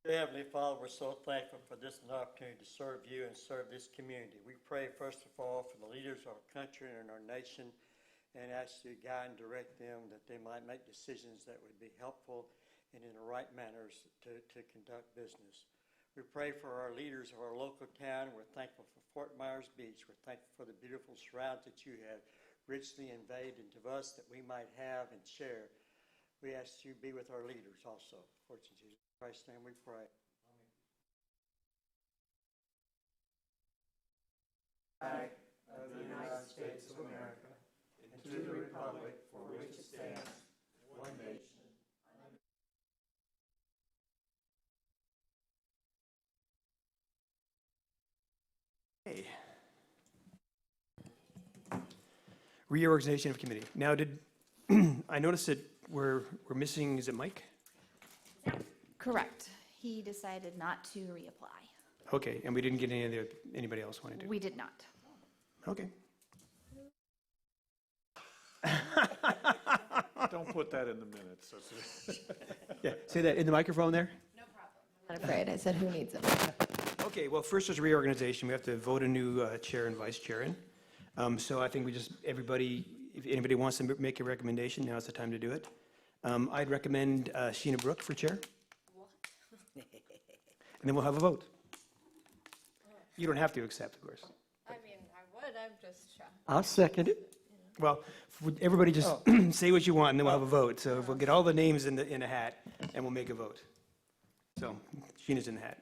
Dear Heavenly Father, we're so thankful for this opportunity to serve you and serve this community. We pray, first of all, for the leaders of our country and our nation, and ask you to guide and direct them that they might make decisions that would be helpful and in the right manners to conduct business. We pray for our leaders of our local town. We're thankful for Fort Myers Beach. We're thankful for the beautiful surrounds that you have richly invaded into us that we might have and share. We ask you to be with our leaders also. For it's in Jesus Christ's name we pray. Flag of the United States of America, and to the republic for which it stands, one nation. Hey. Reorganization of committee. Now, did I noticed that we're missing? Is it Mike? Correct. He decided not to reapply. Okay, and we didn't get anybody else wanting to. We did not. Okay. Don't put that in the minutes. Yeah. Say that in the microphone there. No problem. I'm not afraid. I said, who needs it? Okay. Well, first there's reorganization. We have to vote a new chair and vice chair in. So I think we just everybody. If anybody wants to make a recommendation, now's the time to do it. I'd recommend Sheena Brooke for chair. And then we'll have a vote. You don't have to accept, of course. I mean, I would, I'm just shocked. I'll second it. Well, everybody just say what you want, and then we'll have a vote. So we'll get all the names in a hat, and we'll make a vote. So Sheena's in the hat.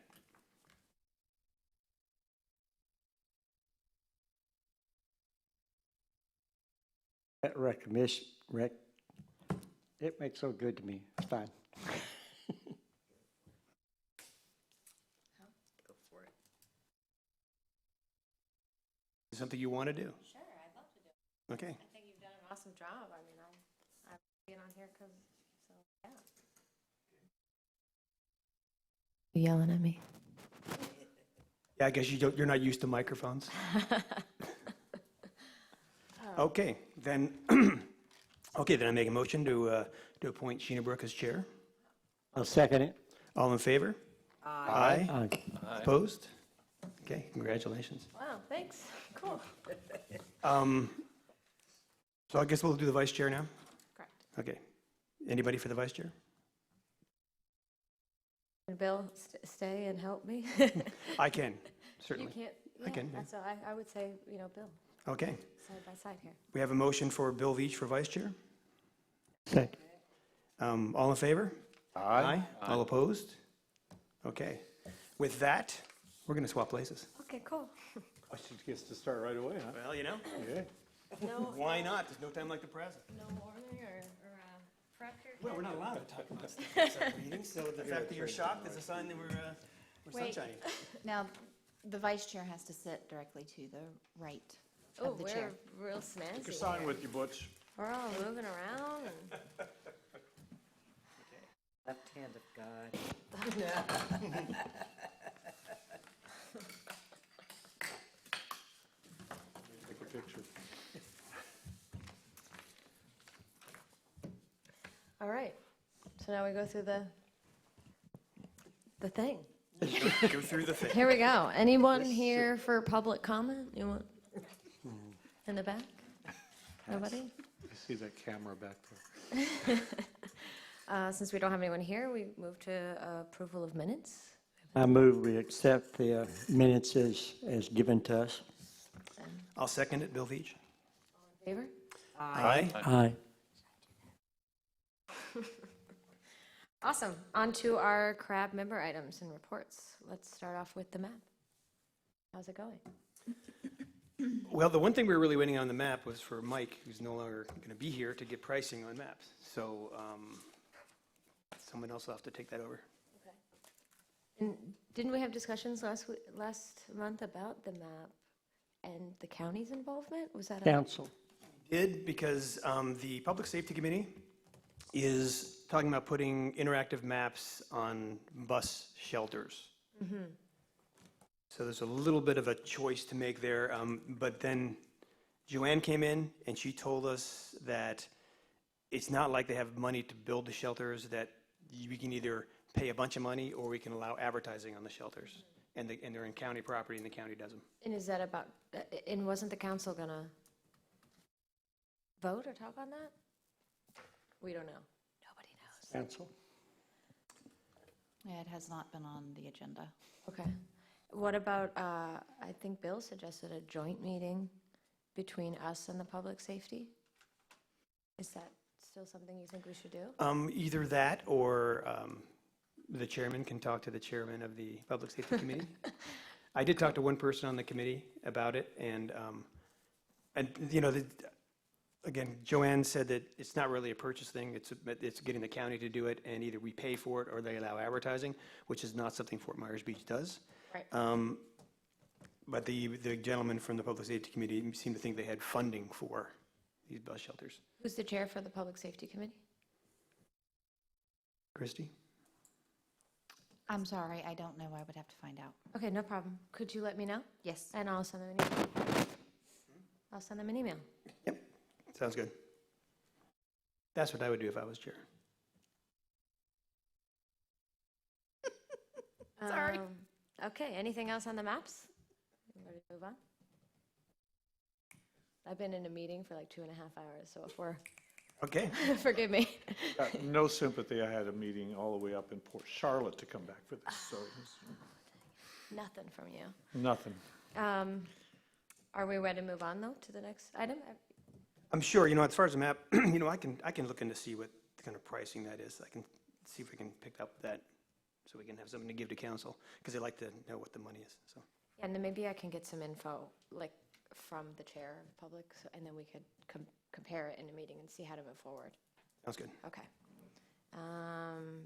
That recognition, it makes so good to me. It's fine. Go for it. Is it something you want to do? Sure, I'd love to do it. Okay. I think you've done an awesome job. I mean, I'm being on here because, so, yeah. You yelling at me? Yeah, I guess you're not used to microphones. Okay, then. Okay, then I make a motion to appoint Sheena Brooke as chair. I'll second it. All in favor? Aye. Aye. Opposed? Okay, congratulations. Wow, thanks. Cool. So I guess we'll do the vice chair now? Correct. Okay. Anybody for the vice chair? And Bill, stay and help me? I can, You certainly. can't, I can, yeah. So I would say, Bill, Okay. side by side here. We have a motion for Bill Veach for vice chair. Second. All in favor? Aye. All opposed? Okay. With that, we're going to swap places. Okay, cool. I should get to start right away, huh? Well, you know, Okay. No, why not? There's no time like the present. no warning or prep here? Well, we're not allowed to talk about stuff inside meetings, so the fact that you're shocked is a sign that we're Wait. sunshiny. Now, the vice chair has to sit directly to the right Oh, of the chair. we're real snazzy Take a sign here. with you, Butch. We're all moving around and. Left hand of God. Take a picture. All right, so now we go through the thing. Go through the thing. Here we go. Anyone here for public comment? You want? In the back? Nobody? I see that camera back there. Since we don't have anyone here, we move to approval of minutes. I move we accept the minutes as given to us. I'll second it, Bill Veach. Favor? Aye. Aye. Awesome. On to our CRAB member items and reports. Let's start off with the map. How's it going? Well, the one thing we were really waiting on the map was for Mike, who's no longer going to be here, to get pricing on maps. So someone else will have to take that over. And didn't we have discussions last month about the map and the county's involvement? Was that a? Council. Did, because the Public Safety Committee is talking about putting interactive maps on bus shelters. So there's a little bit of a choice to make there. But then Joanne came in and she told us that it's not like they have money to build the shelters, that we can either pay a bunch of money, or we can allow advertising on the shelters. And they're in county property, and the county does them. And is that about, and wasn't the council gonna vote or talk on that? We don't know. Nobody knows. Cancel? Yeah, it has not been on the agenda. Okay. What about, I think Bill suggested a joint meeting between us and the public safety? Is that still something you think we should do? Either that, or the chairman can talk to the chairman of the Public Safety Committee. I did talk to one person on the committee about it, and you know, again, Joanne said that it's not really a purchase thing, it's getting the county to do it, and either we pay for it or they allow advertising, which is not something Fort Myers Beach does. Right. But the gentleman from the Public Safety Committee seemed to think they had funding for these bus shelters. Who's the chair for the Public Safety Committee? Christie? I'm sorry, I don't know. I would have to find out. Okay, no problem. Could you let me know? Yes. And I'll send them an email. I'll send them an email. Yep, sounds good. That's what I would do if I was chair. Sorry. Okay, anything else on the maps? Ready to move on? I've been in a meeting for like 2.5 hours, so if we're, Okay, forgive me. No sympathy. I had a meeting all the way up in Port Charlotte to come back for this, so Nothing from you. nothing. Are we ready to move on, though, to the next item? I'm sure, you know, as far as the map, you know, I can look into see what kind of pricing that is. I can see if we can pick up that, so we can have something to give to council, because they like to know what the money is, so. And then maybe I can get some info, like, from the chair of the public, and then we could compare it in a meeting and see how to move forward. Sounds good. Okay.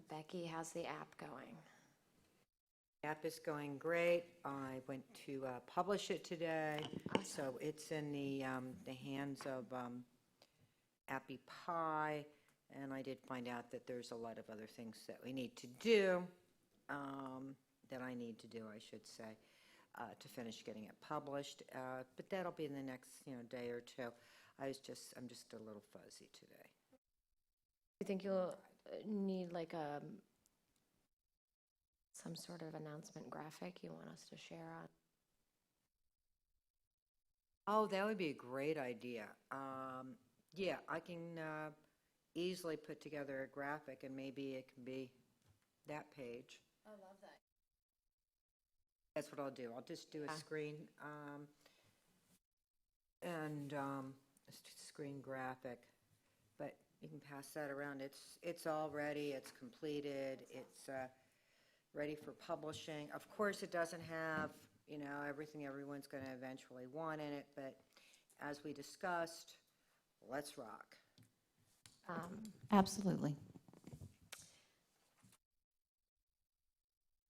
Becky, how's the app going? App is going great. I went to publish it today, so it's in the hands of Appy Pie, and I did find out that there's a lot of other things that we need to do, that I need to do, I should say, to finish getting it published. But that'll be in the next, day or two. I'm just a little fuzzy today. You think you'll need like some sort of announcement graphic you want us to share on? Oh, that would be a great idea. Yeah, I can easily put together a graphic, and maybe it can be that page. I love that. That's what I'll do. I'll just do a screen, and a screen graphic. But you can pass that around. It's all ready. It's completed. It's ready for publishing. Of course, it doesn't have, everything everyone's going to eventually want in it. But as we discussed, let's rock. Absolutely.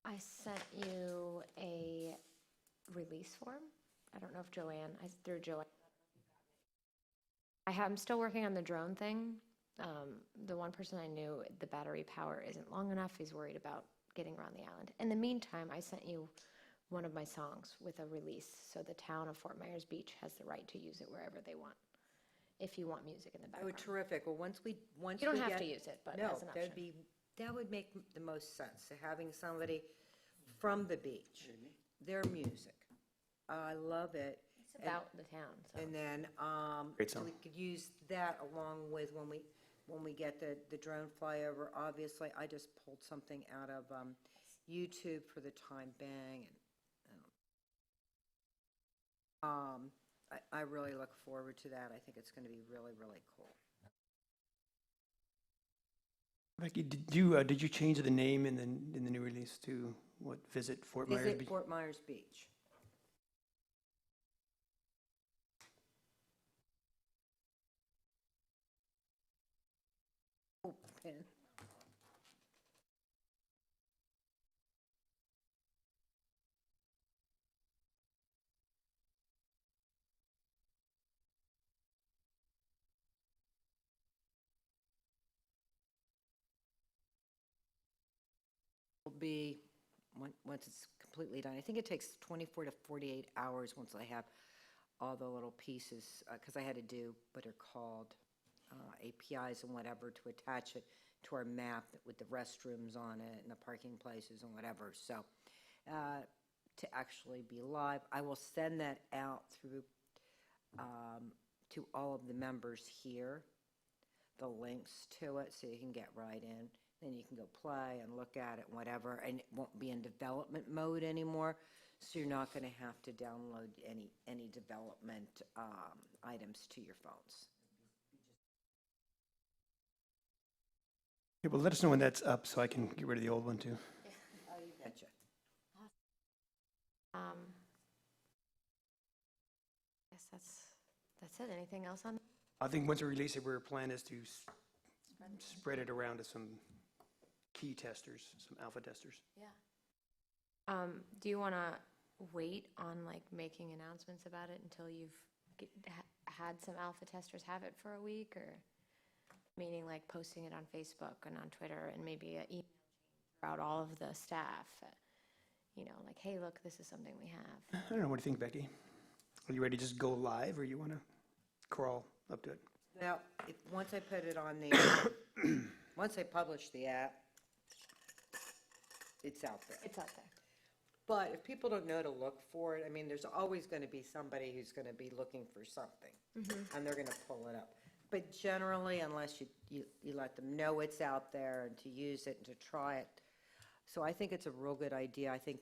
I sent you a release form. I don't know if through Joanne. I'm still working on the drone thing. The one person I knew, the battery power isn't long enough. He's worried about getting around the island. In the meantime, I sent you one of my songs with a release, so the town of Fort Myers Beach has the right to use it wherever they want, if you want music in the Oh, background. terrific. Well, once we You don't have to use it, but No, as an option. that would make the most sense, having somebody from the beach, their music. I love it. It's about the town, so. And then, Great song. we could use that along with when we get the drone flyover. Obviously, I just pulled something out of YouTube for the time being. And I really look forward to that. I think it's going to be really, really cool. Becky, did you change the name in the new release to what, Visit Fort Myers Visit Beach? Fort Myers Beach. Oh, pen. Will be, once it's completely done, I think it takes 24 to 48 hours once I have all the little pieces, because I had to do what are called APIs and whatever to attach it to our map with the restrooms on it and the parking places and whatever. So to actually be live, I will send that out through to all of the members here, the links to it, so you can get right in. Then you can go play and look at it and whatever, and it won't be in development mode anymore, so you're not going to have to download any development items to your phones. Yeah, well, let us know when that's up so I can get rid of the old one too. Gotcha. Guess that's it. Anything else on? I think once we release it, our plan is to spread it around to some key testers, some alpha testers. Yeah. Do you want to wait on like making announcements about it until you've had some alpha testers have it for a week, or meaning like posting it on Facebook and on Twitter and maybe an email throughout all of the staff? You know, like, hey, look, this is something we have. I don't know, what do you think, Becky? Are you ready to just go live, or you want to crawl up to it? Now, once I put it on the, once I publish the app, it's out there. It's out there. But if people don't know to look for it, I mean, there's always going to be somebody who's going to be looking for something, and they're going to pull it up. But generally, unless you let them know it's out there and to use it and to try it. So I think it's a real good idea. I think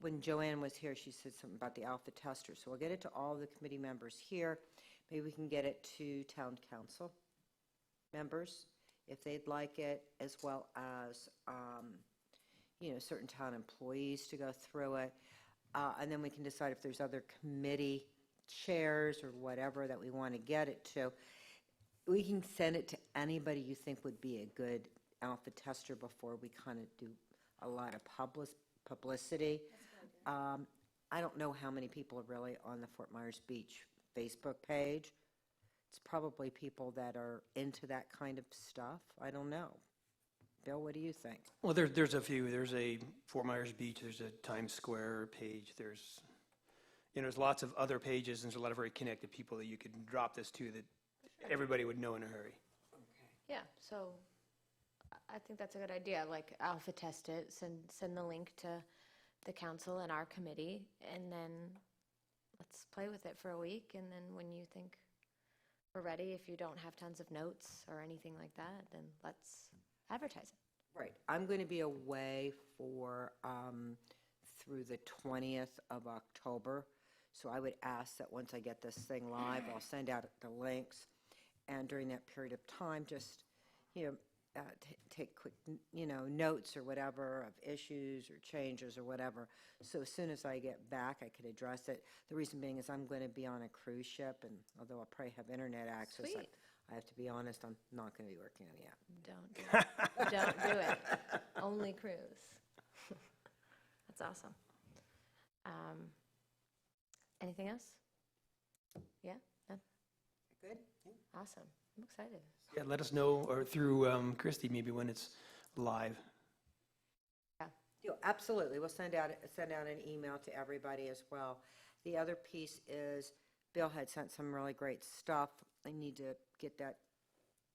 when Joanne was here, she said something about the alpha tester. So we'll get it to all the committee members here. Maybe we can get it to town council members if they'd like it, as well as certain town employees to go through it. And then we can decide if there's other committee chairs or whatever that we want to get it to. We can send it to anybody you think would be a good alpha tester before we kind of do a lot of publicity. I don't know how many people are really on the Fort Myers Beach Facebook page. It's probably people that are into that kind of stuff. I don't know. Bill, what do you think? Well, there's a few. There's a Fort Myers Beach, there's a Times Square page, there's lots of other pages, and there's a lot of very connected people that you could drop this to that everybody would know in a hurry. Yeah, so I think that's a good idea, like alpha test it, send the link to the council and our committee, and then let's play with it for a week, and then when you think we're ready, if you don't have tons of notes or anything like that, then let's advertise it. Right. I'm going to be away for through the 20th of October. So I would ask that once I get this thing live, I'll send out the links. And during that period of time, just, take quick, notes or whatever of issues or changes or whatever. So as soon as I get back, I could address it. The reason being is I'm going to be on a cruise ship, and although I'll probably have internet access, Sweet. I have to be honest, I'm not going to be working on the app. Don't do it. Don't do it. Only cruise. That's awesome. Anything else? Yeah? No? Good? Awesome. I'm excited. Yeah, let us know, or through Christie, maybe when it's live. Yeah, absolutely. We'll send out an email to everybody as well. The other piece is Bill had sent some really great stuff. I need to get that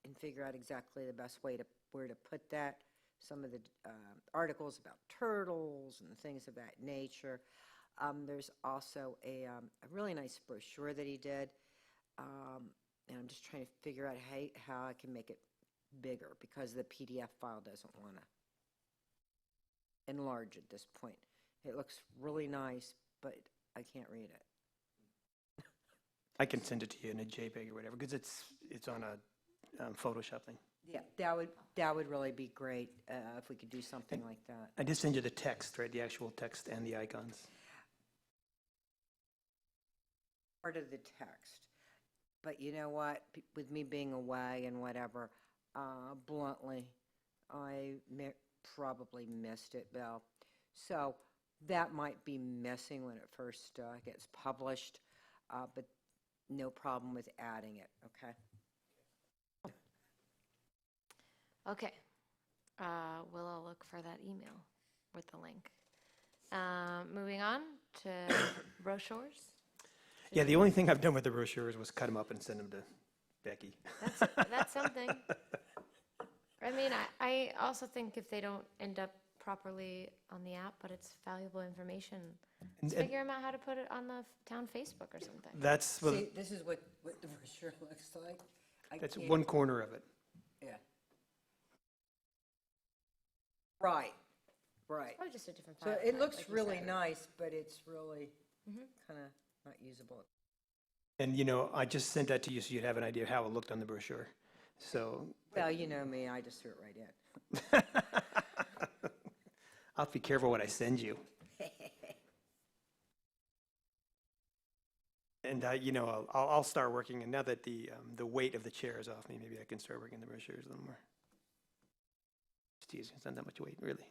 and figure out exactly the best way where to put that. Some of the articles about turtles and things of that nature. There's also a really nice brochure that he did. And I'm just trying to figure out how I can make it bigger, because the PDF file doesn't want to enlarge at this point. It looks really nice, but I can't read it. I can send it to you in a JPEG or whatever, because it's on a Photoshop thing. Yeah, that would really be great if we could do something like that. I did send you the text, right, the actual text and the icons. Part of the text. But you know what? With me being away and whatever, bluntly, I probably missed it, Bill. So that might be missing when it first gets published, but no problem with adding it, okay? Okay. We'll all look for that email with the link. Moving on to brochures. Yeah, the only thing I've done with the brochures was cut them up and send them to Becky. That's something. I mean, I also think if they don't end up properly on the app, but it's valuable information, let's And- figure them out how to put it on the town Facebook or something. That's, well, See, this is what the brochure looks like. I that's can't- one corner of it. Yeah. Right, right. Probably just a different So file it type, looks like you really said. nice, but it's really Mhm. kind of not usable. And, I just sent that to you so you'd have an idea of how it looked on the brochure. So Well, you know me, I just threw it right in. I'll have to be careful what I send you. And, I'll start working, and now that the weight of the chair is off me, maybe I can start working the brochures a little more. Just teasing, it's not that much weight, really.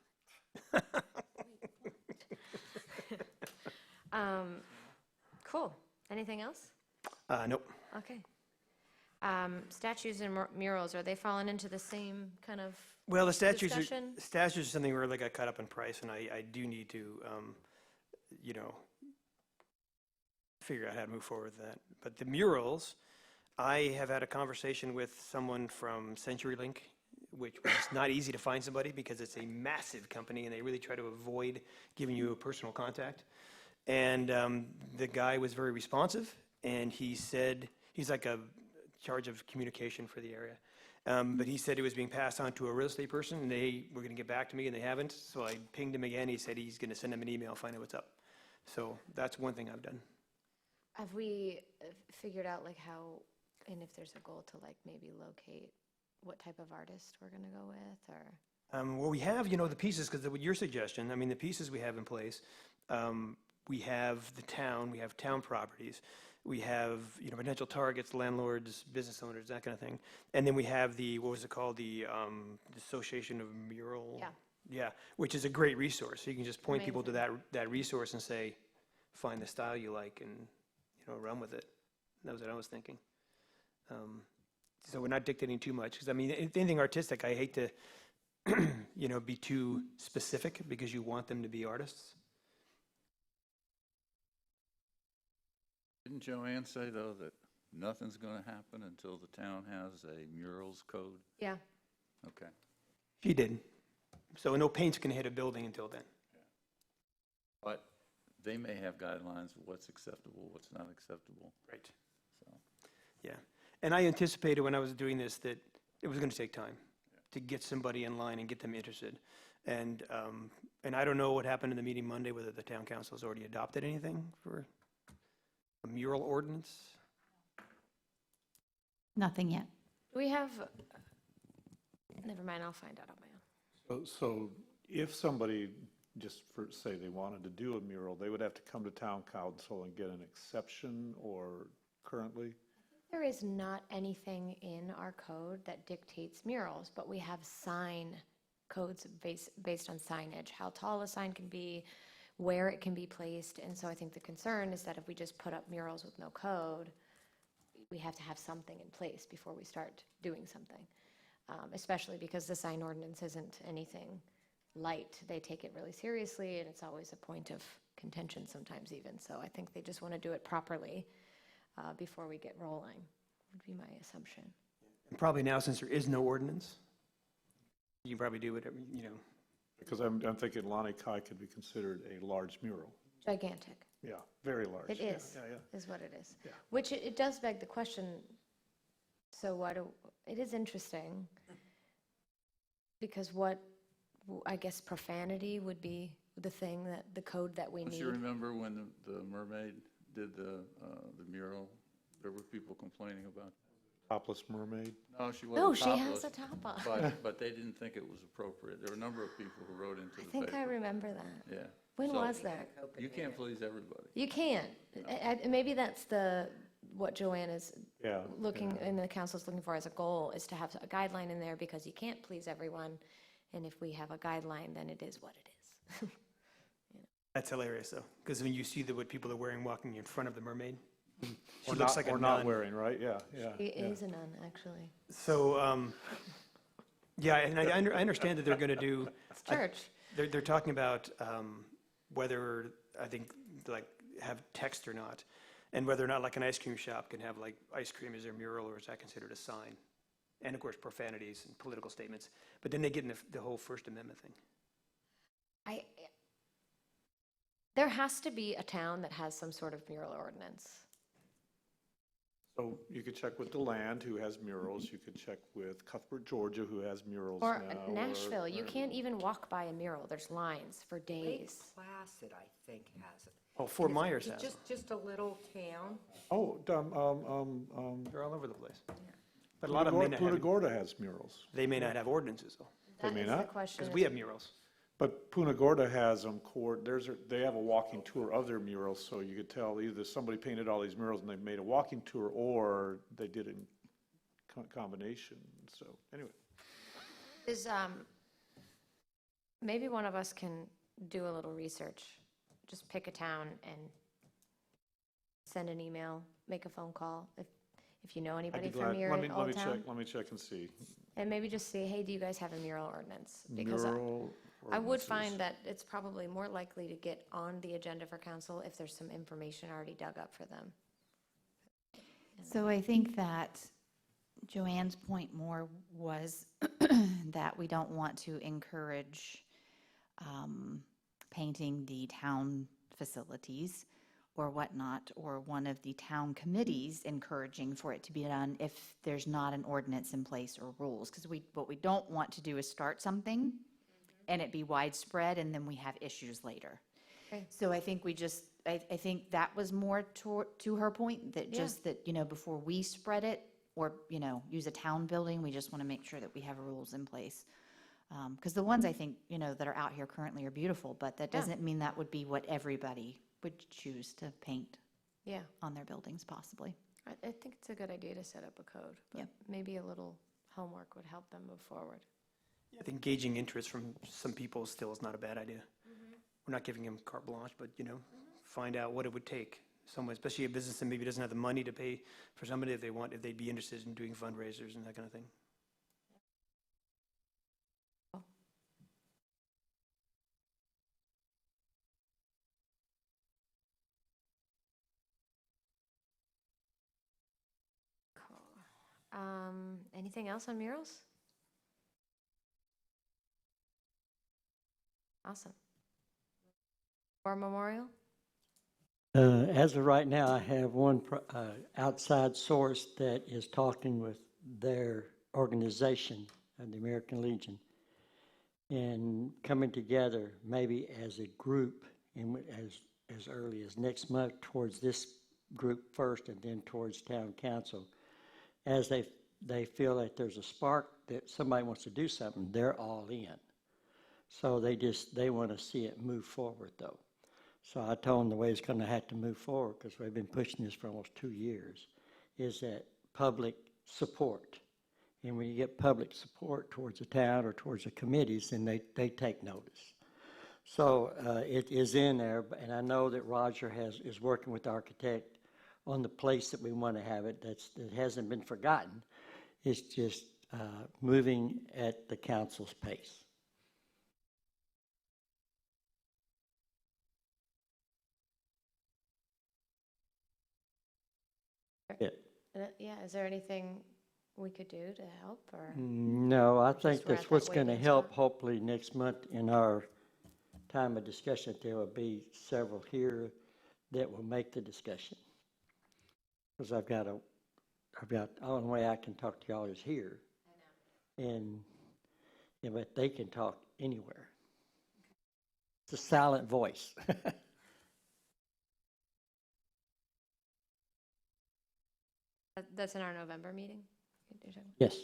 Cool. Anything else? Nope. Okay. Statues and murals, are they falling into the same kind of, Well, the statues Discussion? are something where like I cut up in price, and I do need to, figure out how to move forward with that. But the murals, I have had a conversation with someone from CenturyLink, which was not easy to find somebody because it's a massive company and they really try to avoid giving you a personal contact. And the guy was very responsive, and he said, he's like a charge of communication for the area. But he said it was being passed on to a real estate person, and they were going to get back to me, and they haven't. So I pinged him again. He said he's going to send him an email, find out what's up. So that's one thing I've done. have we figured out like how, and if there's a goal to like maybe locate what type of artist we're gonna go with, or? Well, we have, the pieces, because with your suggestion, I mean, the pieces we have in place, we have the town, we have town properties, we have, potential targets, landlords, business owners, that kind of thing. And then we have the, what was it called, the Association of Mural? Yeah. Yeah, which is a great resource. So you can just point people to Amazing. that resource and say, find the style you like and, run with it. That was what I was thinking. So we're not dictating too much, because I mean, anything artistic, I hate to, be too specific because you want them to be artists. Didn't Joanne say, though, that nothing's going to happen until the town has a murals code? Yeah, Okay. She did. So no paint's going to hit a building until then. But they may have guidelines of what's acceptable, what's not acceptable, Right. so. Yeah. And I anticipated when I was doing this that it was going to take time to get somebody in line and get them interested. And I don't know what happened in the meeting Monday, whether the town council has already adopted anything for a mural ordinance. Nothing yet. we have, never mind, I'll find out on my own. So if somebody, just for, say they wanted to do a mural, they would have to come to town council and get an exception, or currently? There is not anything in our code that dictates murals, but we have sign codes based on signage, how tall a sign can be, where it can be placed. And so I think the concern is that if we just put up murals with no code, we have to have something in place before we start doing something, especially because the sign ordinance isn't anything light. They take it really seriously, and it's always a point of contention sometimes even. So I think they just want to do it properly before we get rolling, would be my assumption. And probably now, since there is no ordinance, you can probably do whatever, Because I'm thinking Lonnie Kai could be considered a large mural. Gigantic. Yeah, very large. It Yeah, is, yeah. is what it is. Yeah. Which it does beg the question, so it is interesting, because I guess profanity would be the thing that, the code that we Don't need. you remember when the mermaid did the mural? There were people complaining about, Topless mermaid. no, she No, wasn't she has topless, a top on. but they didn't think it was appropriate. There were a number of people who wrote into I the think I paper. remember that. Yeah. When So, was that? You can't please everybody. You can't. Maybe that's what Joanne is Yeah. looking, and the council's looking for as a goal, is to have a guideline in there, because you can't please everyone. And if we have a guideline, then it is what it is. that's hilarious though. Because when you see what people are wearing walking in front of the mermaid, she Or looks not, like a or not nun. wearing, right? Yeah, yeah. She yeah. is a nun, actually. So, yeah, and I understand that they're going to do, It's church. they're talking about whether, I think, like, have text or not, and whether or not, like, an ice cream shop can have, like, ice cream as their mural, or is that considered a sign? and of course profanities and political statements. But then they get in the whole First Amendment thing. There has to be a town that has some sort of mural ordinance. So you could check with DeLand, who has murals. You could check with Cuthbert, Georgia, who has murals Or now. Nashville, you can't even walk by a mural. There's lines for Lake days. Placid, I think, has it. Oh, Fort And it's Myers has them. Just a little town. Oh, They're all over the place. But a lot of them may not Punta have, Gorda has murals. they may not have ordinances though, They may That is the not, question. because we have murals. But Punta Gorda has them, they have a walking tour of their murals, so you could tell either somebody painted all these murals and they made a walking tour, or they did it in combination, so, anyway. Is, maybe one of us can do a little research. Just pick a town and send an email, make a phone call, if you know I'd be anybody glad, from your old town. let me check and see. And maybe just say, hey, do you guys have a mural ordinance? Because Mural I would ordinances. find that it's probably more likely to get on the agenda for council if there's some information already dug up for them. So I think that Joanne's point more was that we don't want to encourage painting the town facilities or whatnot, or one of the town committees encouraging for it to be done if there's not an ordinance in place or rules. Because what we don't want to do is start something and it be widespread and then we have issues later. Okay. So I think I think that was more to her point, that Yeah. just that, before we spread it or, use a town building, we just want to make sure that we have rules in place. Because the ones I think, that are out here currently are beautiful, but that Yeah. doesn't mean that would be what everybody would choose to paint Yeah, on their buildings possibly. I think it's a good idea to set up a code, but Yep. maybe a little homework would help them move forward. I think gauging interest from some people still is not a bad idea. We're not giving them carte blanche, but, find out what it would take. Someone, especially a business that maybe doesn't have the money to pay for somebody if they'd be interested in doing fundraisers and that kind of thing. Cool. Anything else on murals? Awesome. War memorial? As of right now, I have one outside source that is talking with their organization, the American Legion, and coming together maybe as a group and as early as next month towards this group first and then towards town council. As they feel that there's a spark that somebody wants to do something, they're all in. So they want to see it move forward though. So I told them the way it's going to have to move forward, because we've been pushing this for almost 2 years, is that public support. And when you get public support towards the town or towards the committees, then they take notice. So it is in there, and I know that Roger is working with the architect on the place that we want to have it. That hasn't been forgotten. It's just moving at the council's pace. Yeah, is there anything we could do to help, or? No, I think we're at that's that what's going to waiting help, spot? hopefully next month in our time of discussion, there will be several here that will make the discussion. Because the only way I can talk to y'all is here. I know. And, but they can talk anywhere. It's a silent voice. That's in our November meeting? Yes.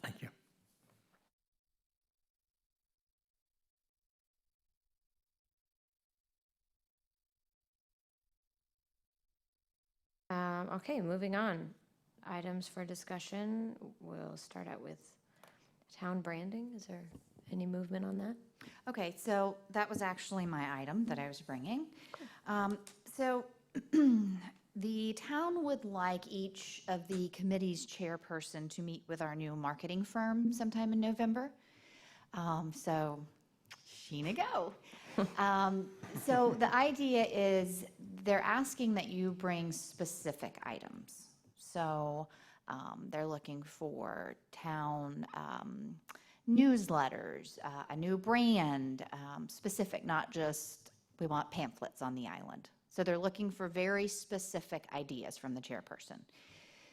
Thank you. Okay, moving on. Items for discussion. We'll start out with town branding. Is there any movement on that? Okay, so that was actually my item that I was bringing. So the town would like each of the committee's chairperson to meet with our new marketing firm sometime in November. So, Sheena, go. So the idea is they're asking that you bring specific items. So They're looking for town newsletters, a new brand, specific, not just, we want pamphlets on the island. So they're looking for very specific ideas from the chairperson.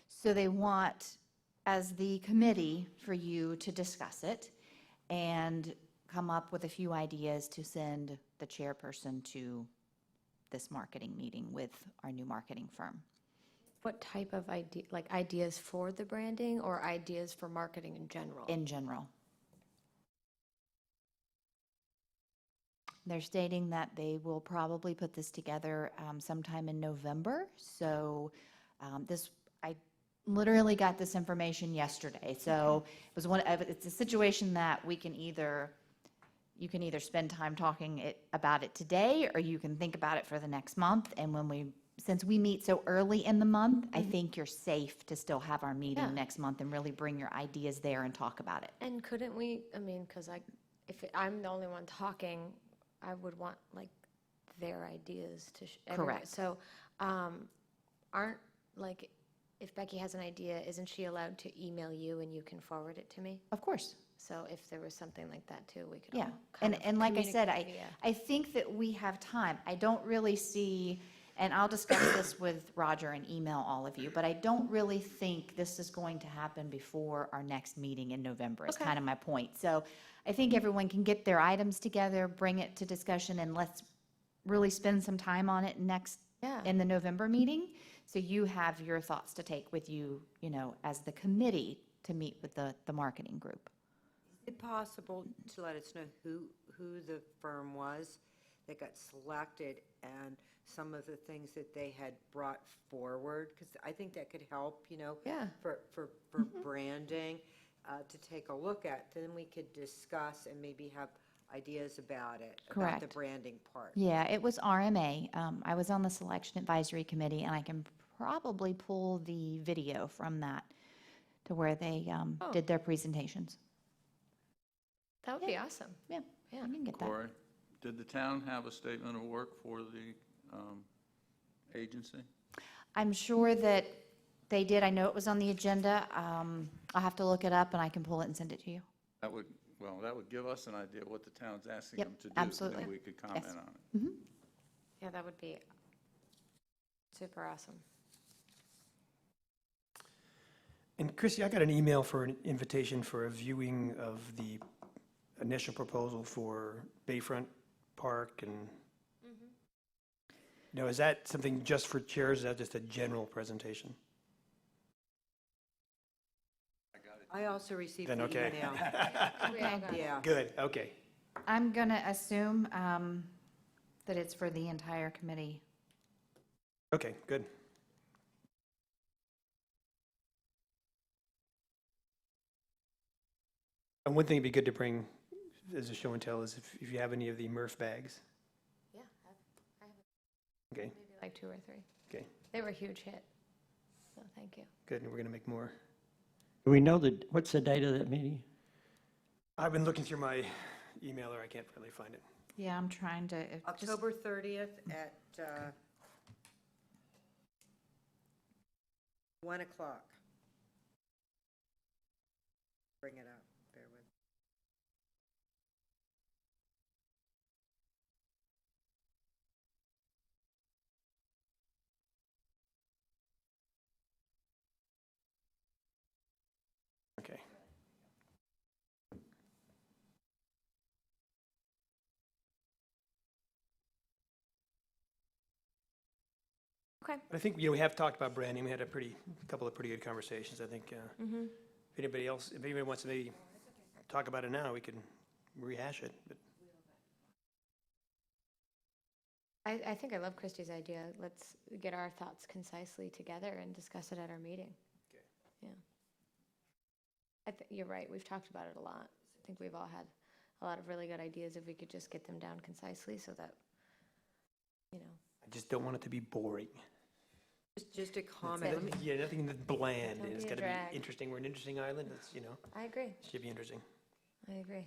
So they want, as the committee, for you to discuss it and come up with a few ideas to send the chairperson to this marketing meeting with our new marketing firm. What type of idea, like ideas for the branding or ideas for marketing in general? In general. They're stating that they will probably put this together sometime in November. So I literally got this information yesterday. So it was it's a situation that you can either spend time talking about it today, or you can think about it for the next month. And since we meet so early in the month, I think you're safe to still have our meeting Yeah. next month and really bring your ideas there and talk about it. And couldn't we, I mean, because if I'm the only one talking, I would want like their ideas to. Correct. So if Becky has an idea, isn't she allowed to email you and you can forward it to me? Of course. So if there was something like that too, we could Yeah, all kind of and like I said, communicate via- I think that we have time. I don't really see, and I'll discuss this with Roger and email all of you, but I don't really think this is going to happen before our next meeting in November, is Okay. kind of my point. So I think everyone can get their items together, bring it to discussion, and let's really spend some time on it Yeah. in the November meeting. So you have your thoughts to take with you, as the committee to meet with the marketing group. Is it possible to let us know who the firm was that got selected and some of the things that they had brought forward? Because I think that could help, Yeah. for branding, to take a look at. Then we could discuss and maybe have ideas about it, about the Correct. branding part. Yeah, it was RMA. I was on the Selection Advisory Committee, and I can probably pull the video from that to where they did their presentations. That would be awesome. Yeah, Yeah. I can get that. Corey, did the town have a statement of work for the agency? I'm sure that they did. I know it was on the agenda. I'll have to look it up, and I can pull it and send it to you. That would give us an idea what the town's asking Yep, them to do. absolutely. And then we could comment Yes. on it. Yeah, that would be super awesome. And Chrissy, I got an email for an invitation for a viewing of the initial proposal for Bayfront Park and, is that something just for chairs? Is that just a general presentation? I also received Then the okay. email. Yeah. Good, okay. I'm going to assume that it's for the entire committee. Okay, good. And one thing it'd be good to bring as a show and tell is if you have any of the Murph bags. Yeah, I have Okay, maybe like 2 or 3. okay, They were a huge hit. So thank you. good, and we're going to make more. Do we know what's the date of that meeting? I've been looking through my emailer, I can't really find it. Yeah, I'm trying to. October 30th at 1 o'clock. Bring it up, bear with. Okay. Okay. I think, we have talked about branding. We had a couple of pretty good conversations. I think if anybody wants to maybe talk about it now, we can rehash it. But I think I love Christie's idea. Let's get our thoughts concisely together and discuss it at our meeting. Okay. Yeah. You're right. We've talked about it a lot. I think we've all had a lot of really good ideas if we could just get them down concisely so that, I just don't want it to be boring. Just a comment. Let me- Yeah, nothing that's bland. Don't It's be a got to drag. be interesting. We're an interesting island. I agree. Should be interesting. I agree.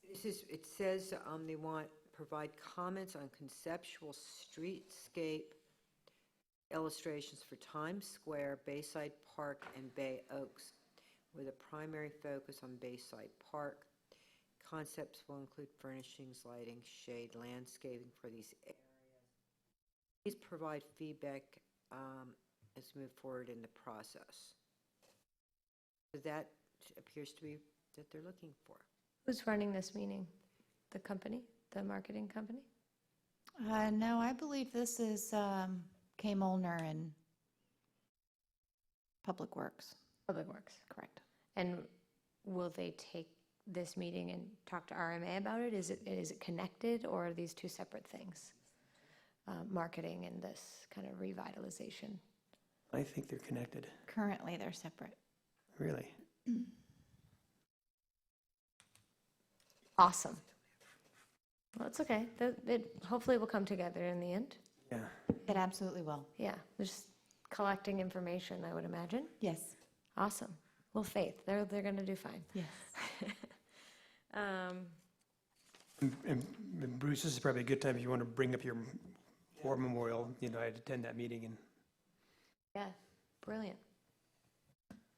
It says they want provide comments on conceptual streetscape illustrations for Times Square, Bayside Park, and Bay Oaks, with a primary focus on Bayside Park. Concepts will include furnishings, lighting, shade, landscaping for these areas. Please provide feedback as we move forward in the process. So that appears to be that they're looking for. Who's running this meeting? The company, the marketing company? No, I believe this is Kay Molnar and Public Works. Public Works. Correct. And will they take this meeting and talk to RMA about it? Is it connected, or are these two separate things? Marketing and this kind of revitalization. I think they're connected, Currently, they're separate. really. Awesome. Well, it's okay. It hopefully will come together in the end. Yeah. It absolutely will. Yeah, just collecting information, I would imagine. Yes. Awesome. Well, Faith, they're going to do fine. Yes. And Bruce, this is probably a good time if you want to bring up your war memorial. You know, I'd attend that meeting and Yeah, brilliant.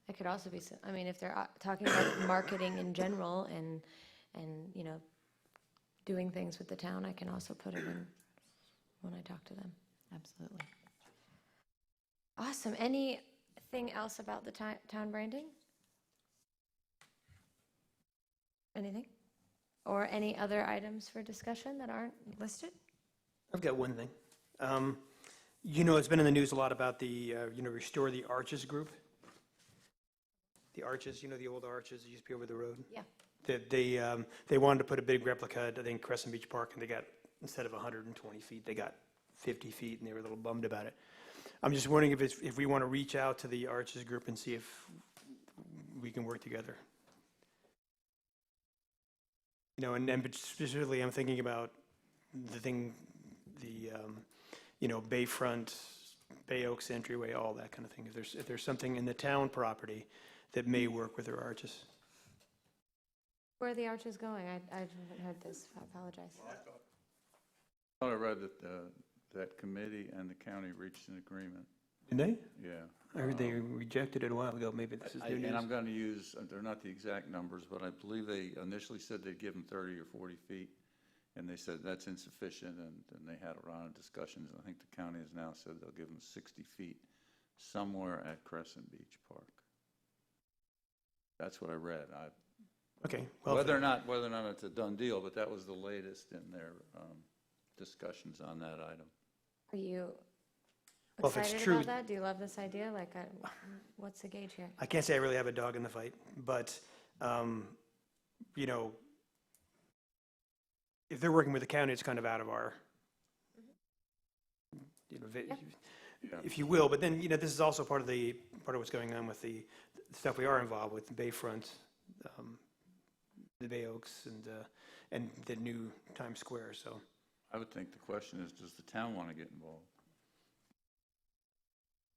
It could also be, I mean, if they're talking about marketing in general and, you know, doing things with the town, I can also put it in when I talk to them. Absolutely. Awesome. Anything else about the town branding? Anything? Or any other items for discussion that aren't listed? I've got one thing. You know, it's been in the news a lot about the, Restore the Arches group. The arches, you know, the old arches that used to be over the road? Yeah. They wanted to put a big replica, I think, Crescent Beach Park, and they got, instead of 120 feet, they got 50 feet, and they were a little bummed about it. I'm just wondering if we want to reach out to the Arches group and see if we can work together. You know, and specifically, I'm thinking about Bayfront, Bay Oaks entryway, all that kind of thing. If there's something in the town property that may work with their arches. Where are the arches going? I haven't heard this. I apologize. I thought I read that that committee and the county reached an agreement. Did they? Yeah. I heard they rejected it a while ago. Maybe this is new news. And I'm going to use, they're not the exact numbers, but I believe they initially said they'd give them 30 or 40 feet, and they said that's insufficient, and they had a round of discussions, and I think the county has now said they'll give them 60 feet somewhere at Crescent Beach Park. That's what I read. Okay. Well, Whether or not it's a done deal, but that was the latest in their discussions on that item. Are you Well, if it's excited true- about that? Do you love this idea? Like, what's the gauge here? I can't say I really have a dog in the fight, but, you know, if they're working with the county, it's kind of out of our, you know, Yeah. if you will. But then, you know, this is also part of what's going on with the stuff we are involved with, the Bayfront, the Bay Oaks, and the new Times Square. So I would think the question is, does the town want to get involved?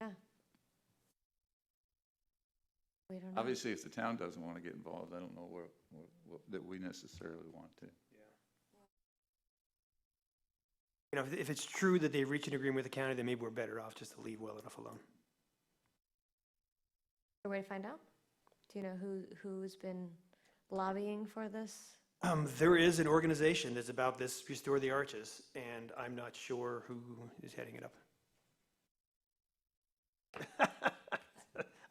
Yeah. We don't know. Obviously, if the town doesn't want to get involved, I don't know that we necessarily want to. you know, if it's true that they reach an agreement with the county, then maybe we're better off just to leave well enough alone. A way to find out? Do you know who's been lobbying for this? There is an organization that's about this, Restore the Arches, and I'm not sure who is heading it up.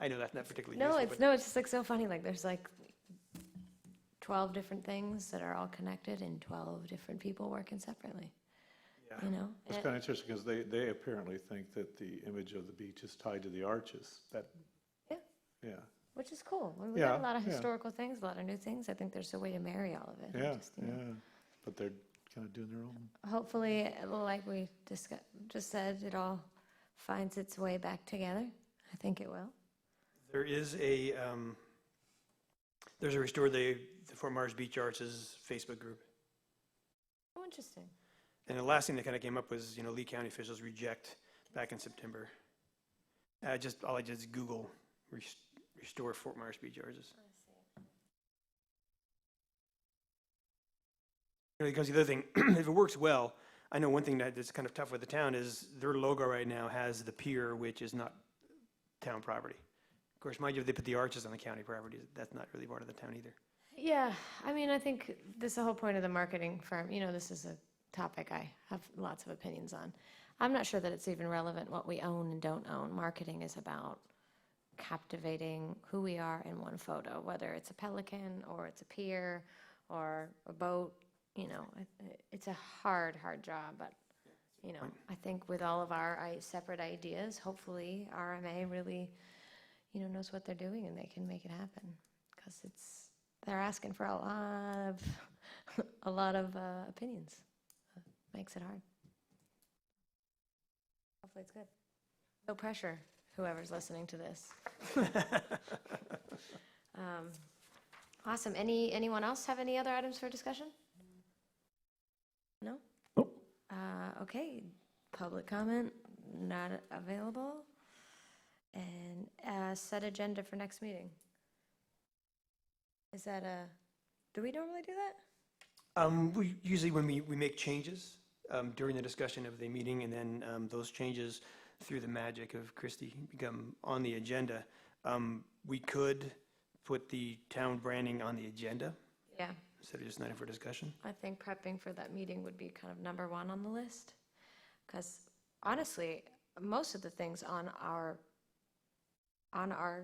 I know that's not particularly No, useful. it's just like so funny. Like there's like 12 different things that are all connected and 12 different people working separately. Yeah. You know? It's kind of interesting because they apparently think that the image of the beach is tied to the arches. Yeah. Yeah, Which is cool. We got a Yeah, lot of yeah. historical things, a lot of new things. I think there's a way to marry all of it. yeah, Just, you know, yeah. But they're kind of doing their own. Hopefully, like we just said, it all finds its way back together. I think it will. There is there's a Restore the Fort Myers Beach Arches Facebook group. Oh, interesting. And the last thing that kind of came up was, you know, Lee County officials reject back in September. All I did is Google Restore Fort Myers Beach Arches. You know, because the other thing, if it works well, I know one thing that's kind of tough with the town is their logo right now has the pier, which is not town property. Of course, mind you, if they put the arches on the county property, that's not really part of the town either. Yeah, I mean, I think this is the whole point of the marketing firm. This is a topic I have lots of opinions on. I'm not sure that it's even relevant what we own and don't own. Marketing is about captivating who we are in one photo, whether it's a pelican or it's a pier or a boat. It's a hard job, but, I think with all of our separate ideas, hopefully RMA really, knows what they're doing and they can make it happen. Because they're asking for a lot of opinions. Makes it hard. Hopefully it's good. No pressure, whoever's listening to this. Awesome. Anyone else have any other items for discussion? No? Okay, public comment, not available. And set agenda for next meeting. Is that do we normally do that? We usually, when we make changes during the discussion of the meeting, and then those changes, through the magic of Christie, become on the agenda, we could put the town branding on the agenda Yeah, instead of just not for discussion. I think prepping for that meeting would be kind of number one on the list. Because honestly, most of the things on our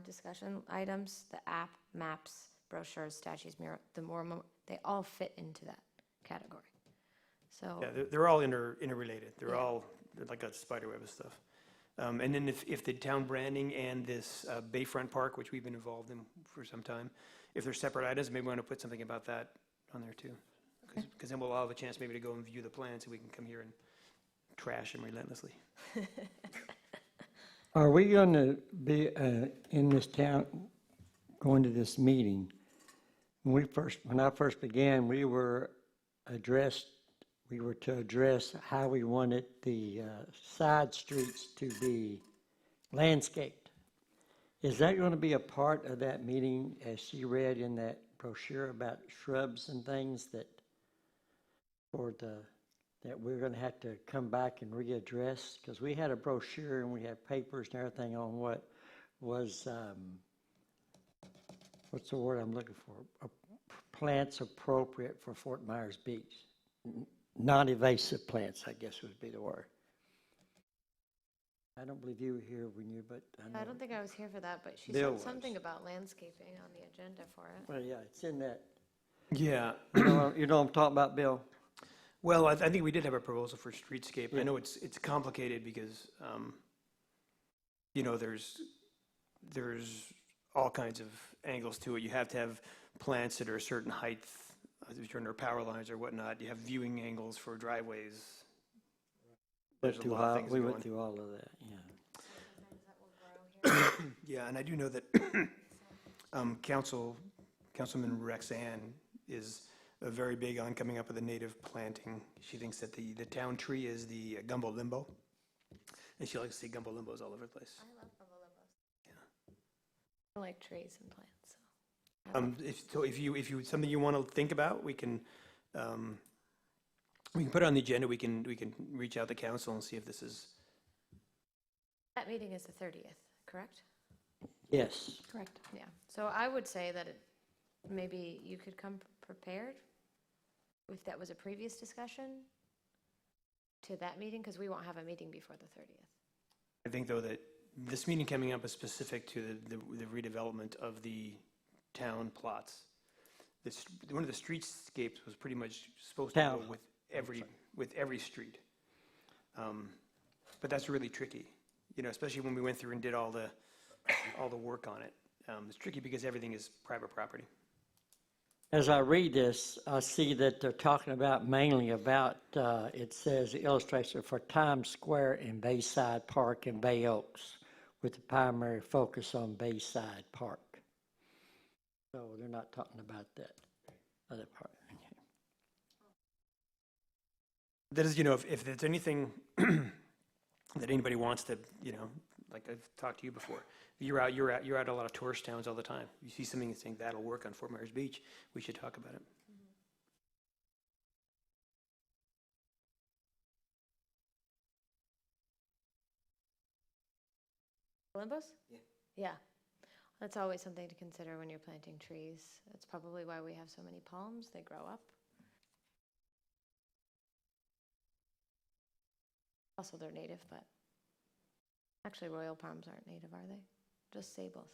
discussion items, the app, maps, brochures, statues, mural, they all fit into that category. So Yeah, they're all interrelated. They're Yeah. they're like a spider web of stuff. And then if the town branding and this Bayfront Park, which we've been involved in for some time, if they're separate items, maybe we want to put something about that on there too. Because then we'll all have a chance maybe to go and view the plans, so we can come here and trash them relentlessly. Are we going to be in this town, going to this meeting? When I first began, we were to address how we wanted the side streets to be landscaped. Is that going to be a part of that meeting, as she read in that brochure about shrubs and things that we're going to have to come back and readdress? Because we had a brochure and we had papers and everything on what was, what's the word I'm looking for? Plants appropriate for Fort Myers Beach. Non-invasive plants, I guess would be the word. I don't believe you were here when you, but I know. I don't think I was here for that, but she Bill said was. something about landscaping on the agenda for it. Well, yeah, it's in that. Yeah. You know what I'm talking about, Bill? Well, I think we did have a proposal for streetscape. I know it's complicated because, there's all kinds of angles to it. You have to have plants that are a certain height, if you're under power lines or whatnot. You have viewing angles for driveways. There's a lot of things We going. went through all of that, yeah. Yeah, and I do know that Councilman Rexanne is very big on coming up with a native planting. She thinks that the town tree is the gumbo limbo, and she likes to see gumbo limbos all over the place. I love gumbo limbos. I like trees and plants, so. If you something you want to think about, we can put it on the agenda. We can reach out to council and see if this is. That meeting is the 30th, correct? Yes. Correct. Yeah, so I would say that maybe you could come prepared, if that was a previous discussion, to that meeting, because we won't have a meeting before the 30th. I think, though, that this meeting coming up is specific to the redevelopment of the town plots. One of the streetscapes was pretty much supposed to go with every street. But that's really tricky, especially when we went through and did all the work on it. It's tricky because everything is private property. As I read this, I see that they're talking mainly about, it says illustration for Times Square and Bayside Park and Bay Oaks, with the primary focus on Bayside Park. So they're not talking about that other part. That is, if there's anything that anybody wants to, like I've talked to you before, you're out a lot of tourist towns all the time. You see something and think that'll work on Fort Myers Beach, we should talk about it. Limbos? Yeah. That's always something to consider when you're planting trees. That's probably why we have so many palms. They grow up. Also, they're native, but actually royal palms aren't native, are they? Just sables.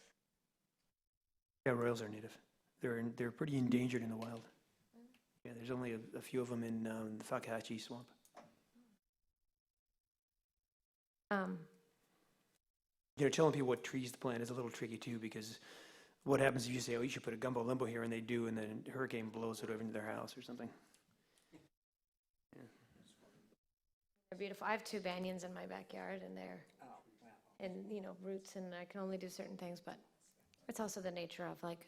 Yeah, royals are native. They're pretty endangered in the wild. Yeah, there's only a few of them in the Fakahatchee Swamp. You know, telling people what trees to plant is a little tricky too, because what happens if you say, oh, you should put a gumbo limbo here, and they do, and then a hurricane blows it over into their house or something? They're beautiful. I have 2 banyans in my backyard, and they're, and roots, and I can only do certain things, but it's also the nature of like,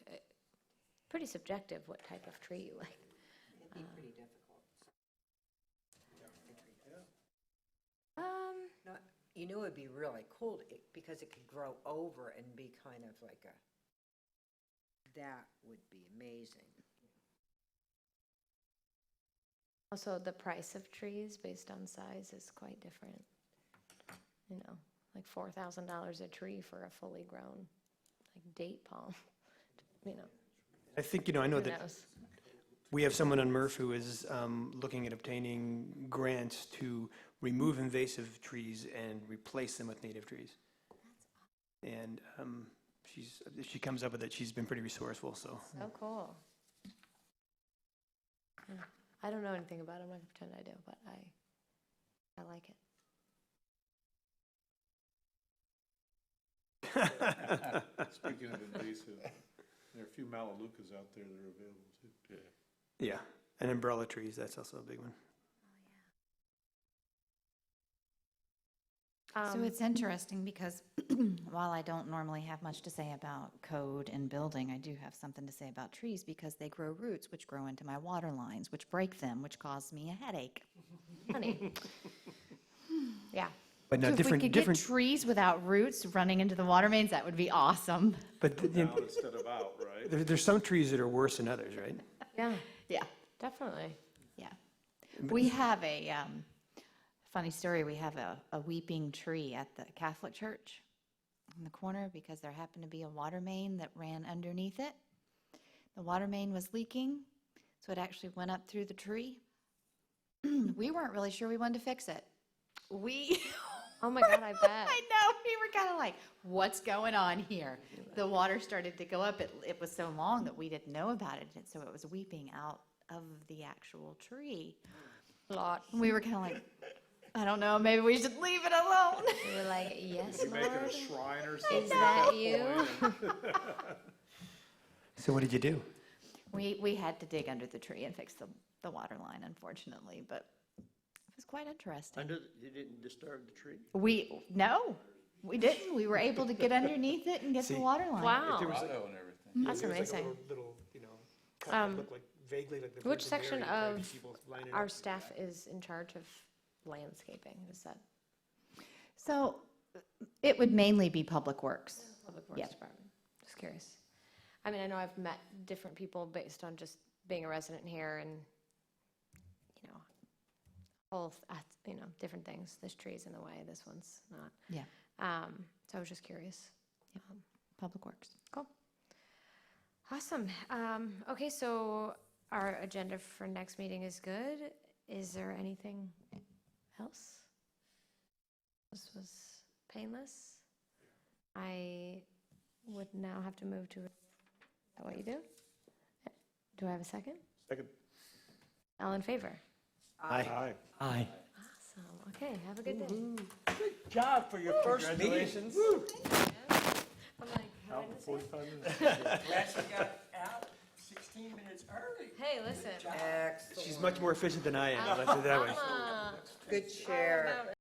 pretty subjective what type of tree you like. It'd be pretty difficult. No, you know, it'd be really cool because it could grow over and be kind of like that would be amazing. Also, the price of trees based on size is quite different. Like $4,000 a tree for a fully grown, like date palm, I think, I know who that knows? we have someone on MRF who is looking at obtaining grants to remove invasive trees and replace them with native trees. And she comes up with it. She's been pretty resourceful, so. So cool. Yeah. I don't know anything about it. I'm not going to pretend I do, but I like it. Speaking of invasive, there are a few Melaleucas out there that are available too. Yeah, and umbrella trees, that's also a big one. So it's interesting because while I don't normally have much to say about code and building, I do have something to say about trees because they grow roots, which grow into my water lines, which break them, which cause me a headache. Funny. Yeah. But now So if we could get trees without roots running into the water mains, that would be awesome. but Down instead of out, right? there's some trees that are worse than others, right? Yeah, Yeah, definitely. yeah. We have a funny story. We have a weeping tree at the Catholic church in the corner because there happened to be a water main that ran underneath it. The water main was leaking, so it actually went up through the tree. We weren't really sure we wanted to fix it. Oh my God, I bet. I know, we were kind of like, what's going on here? The water started to go up. It was so long that we didn't know about it, and so it was weeping out of the actual tree. We were kind of like, I don't know, maybe we should leave it alone. We were like, yes, You make it Lord. a shrine or something. Is that you? So what did you do? We had to dig under the tree and fix the water line, unfortunately, but it was quite interesting. You didn't disturb the tree? No, we didn't. We were able to get underneath it and get the See? water line. Wow. Grotto and everything. That's amazing. Little, Um, like vaguely like the Which section of our staff is in charge of landscaping? Is that So it would mainly be Public Works. Public Works Yep. Department? Just curious. I mean, I know I've met different people based on just being a resident here and, different things. This tree's in the way, this one's not. Yeah, So I was just curious. Public Works. Cool. Awesome. Okay, so our agenda for next meeting is good. Is there anything else? This was painless. I would now have to move to, is that what you do? Do I have a second? Second. All in favor? Aye. Aye. Awesome. Okay, have a good day. Good job for your first meeting. I'm like, how did I say? 45 minutes. Glad you got out 16 minutes early. Hey, listen. Excellent. She's much more efficient than I am, let's put it that way. Good chair.